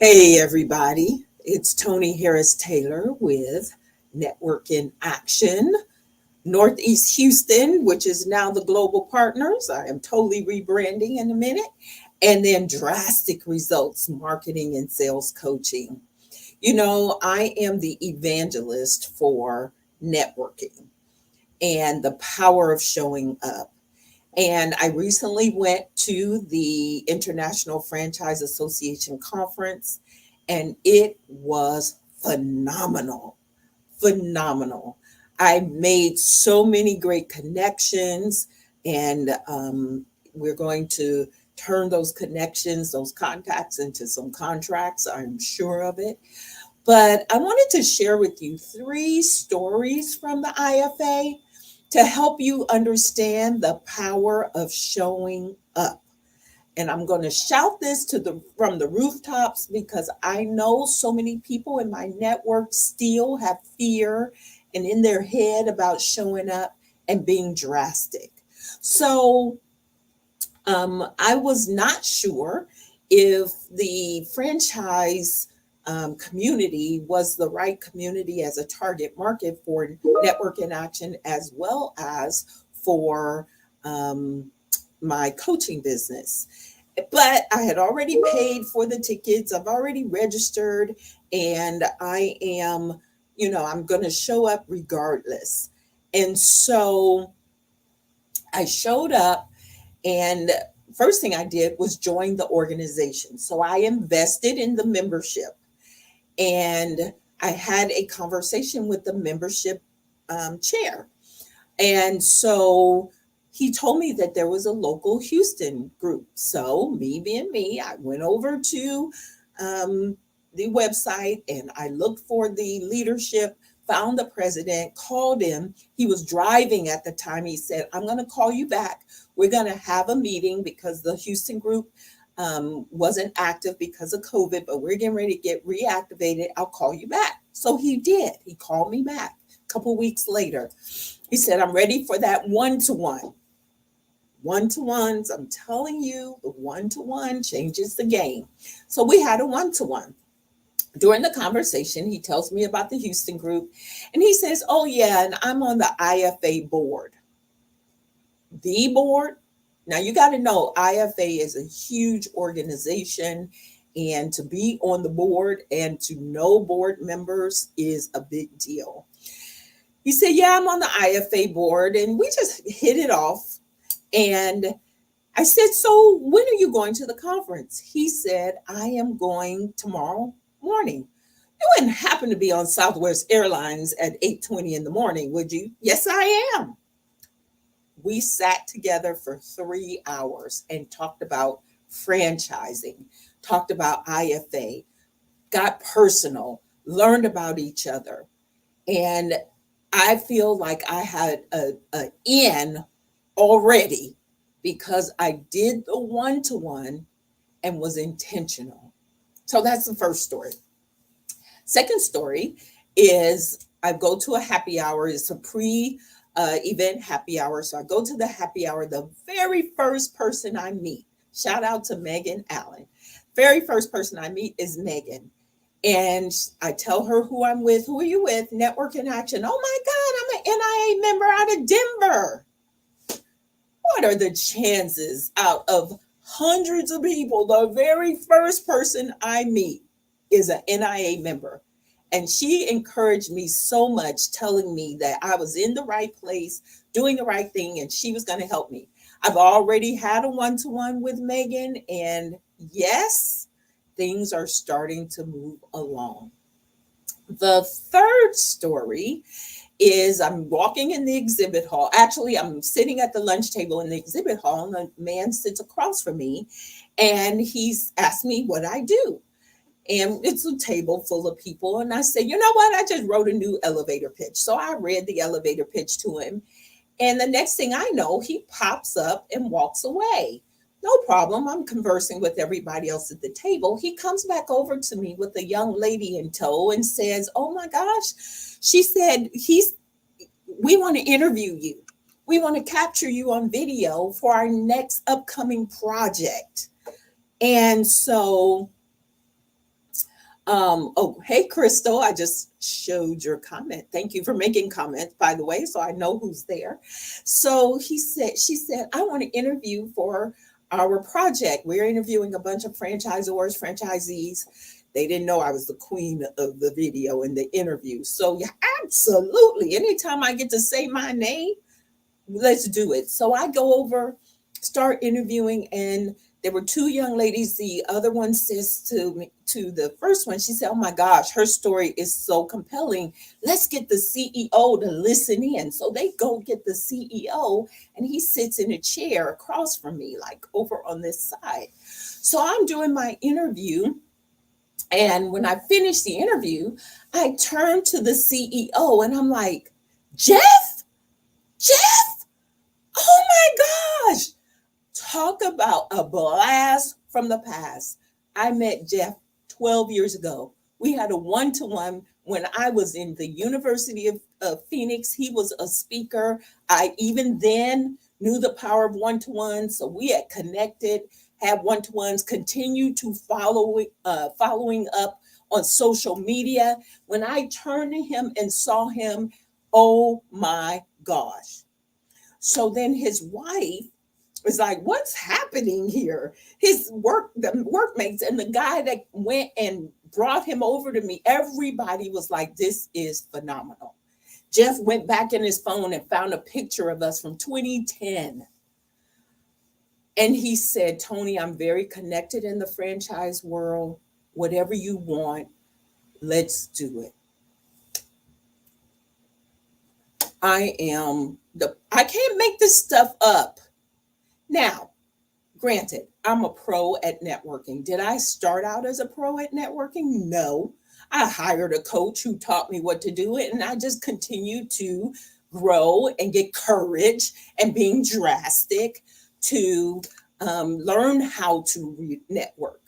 Hey, everybody. It's Tony Harris Taylor with Network in Action, Northeast Houston, which is now the Global Partners. I am totally rebranding in a minute. And then Drastic Results Marketing and Sales Coaching. I am the evangelist for networking and the power of showing up. And I recently went to the International Franchise Association conference, and it was phenomenal. Phenomenal. I made so many great connections, and we're going to turn those connections, those contacts into some contracts. I'm sure of it. But I wanted to share with you three stories from the IFA to help you understand the power of showing up. And I'm going to shout this to the from the rooftops because I know so many people in my network still have fear and in their head about showing up and being drastic. So I was not sure if the franchise community was the right community as a target market for network in action as well as for um, my coaching business. But I had already paid for the tickets, I've already registered, and I'm going to show up regardless. And so I showed up, and first thing I did was join the organization. So I invested in the membership, and I had a conversation with the membership chair. And so he told me that there was a local Houston group. So, me being me, I went over to um, the website and I looked for the leadership, found the president, called him. He was driving at the time. He said, I'm going to call you back. We're going to have a meeting because the Houston group wasn't active because of COVID, but we're getting ready to get reactivated. I'll call you back. So he did. He called me back a couple weeks later. He said, I'm ready for that one-to-one. One-to-ones, I'm telling you, the one-to-one changes the game. So we had a one-to-one. During the conversation, he tells me about the Houston group, and he says, oh, yeah, and I'm on the IFA board. The board? Now, you got to know IFA is a huge organization, and to be on the board and to know board members is a big deal. He said, yeah, I'm on the IFA board. And we just hit it off. And I said, so when are you going to the conference? He said, I am going tomorrow morning. You wouldn't happen to be on Southwest Airlines at 8:20 in the morning, would you? Yes, I am. We sat together for 3 hours and talked about franchising, talked about IFA, got personal, learned about each other. And I feel like I had a in already because I did the one-to-one and was intentional. So that's the first story. Second story is I go to a happy hour. It's a pre event happy hour. So I go to the happy hour. The very first person I meet, shout out to Megan Allen. Very first person I meet is Megan. And I tell her who I'm with. Who are you with? Network in Action. Oh my God, I'm an NIA member out of Denver. What are the chances out of hundreds of people? The very first person I meet is an NIA member. And she encouraged me so much, telling me that I was in the right place, doing the right thing, and she was going to help me. I've already had a one-to-one with Megan, and yes, things are starting to move along. The third story is I'm walking in the exhibit hall. Actually, I'm sitting at the lunch table in the exhibit hall, and a man sits across from me, and he's asked me what I do. And it's a table full of people. And I said, you know what? I just wrote a new elevator pitch. So I read the elevator pitch to him. And the next thing I know, he pops up and walks away. No problem. I'm conversing with everybody else at the table. He comes back over to me with a young lady in tow and says, oh my gosh. She said, we want to interview you. We want to capture you on video for our next upcoming project. And so Oh, hey, Crystal, I just showed your comment. Thank you for making comments, by the way, so I know who's there. So she said, I want to interview for our project. We're interviewing a bunch of franchisors, franchisees. They didn't know I was the queen of the video and the interview. So, yeah, absolutely. Anytime I get to say my name, let's do it. So I go over, start interviewing, and there were two young ladies. The other one says to me, to the first one, she said, "Oh my gosh, her story is so compelling. Let's get the CEO to listen in." So they go get the CEO, and he sits in a chair across from me, like over on this side. So I'm doing my interview. And when I finished the interview, I turned to the CEO and I'm like, Jeff, Jeff, oh my gosh. Talk about a blast from the past. I met Jeff 12 years ago. We had a one-to-one when I was in the University of Phoenix. He was a speaker. I even then knew the power of one-to-one. So we had connected, had one-to-ones, continued to following up on social media. When I turned to him and saw him, oh my gosh. So then his wife was like, what's happening here? The workmates and the guy that went and brought him over to me, everybody was like, this is phenomenal. Jeff went back in his phone and found a picture of us from 2010. And he said, Tony, I'm very connected in the franchise world. Whatever you want, let's do it. I can't make this stuff up. Now, granted, I'm a pro at networking. Did I start out as a pro at networking? No. I hired a coach who taught me what to do, and I just continued to grow and get courage and being drastic to learn how to network.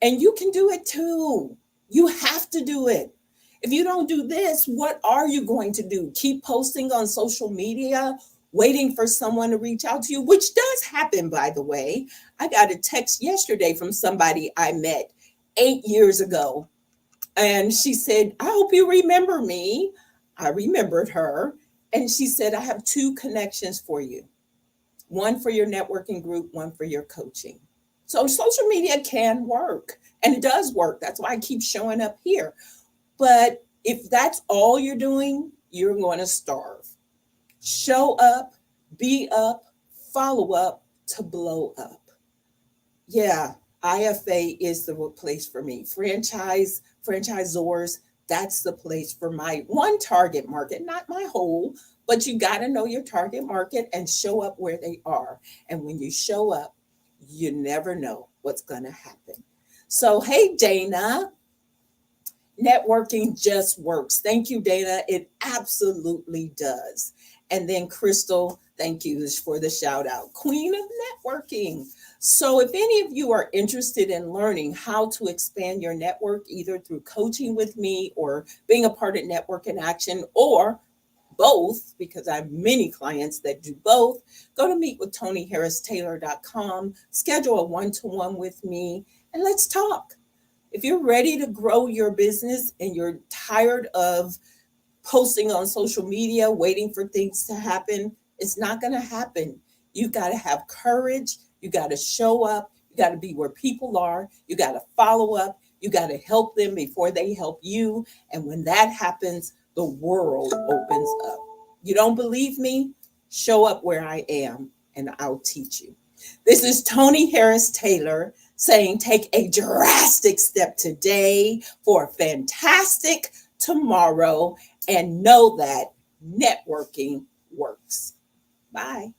And you can do it too. You have to do it. If you don't do this, what are you going to do? Keep posting on social media, waiting for someone to reach out to you, which does happen, by the way. I got a text yesterday from somebody I met 8 years ago. And she said, I hope you remember me. I remembered her. And she said, I have 2 connections for you. One for your networking group, one for your coaching. So social media can work, and it does work. That's why I keep showing up here. But if that's all you're doing, you're going to starve. Show up, be up, follow up to blow up. Yeah, IFA is the place for me. Franchisors, that's the place for my one target market, not my whole, but you got to know your target market and show up where they are. And when you show up, you never know what's going to happen. So, hey, Dana, networking just works. Thank you, Dana. It absolutely does. And then Crystal, thank you for the shout out. Queen of networking. So if any of you are interested in learning how to expand your network, either through coaching with me or being a part of Network in Action, or both, because I have many clients that do both, go to meetwithtonyharristaylor.com, schedule a one-to-one with me, and let's talk. If you're ready to grow your business and you're tired of posting on social media, waiting for things to happen, it's not going to happen. You got to have courage. You got to show up. You got to be where people are. You got to follow up. You got to help them before they help you. And when that happens, the world opens up. You don't believe me? Show up where I am and I'll teach you. This is Tony Harris Taylor saying take a drastic step today for a fantastic tomorrow, and know that networking works. Bye.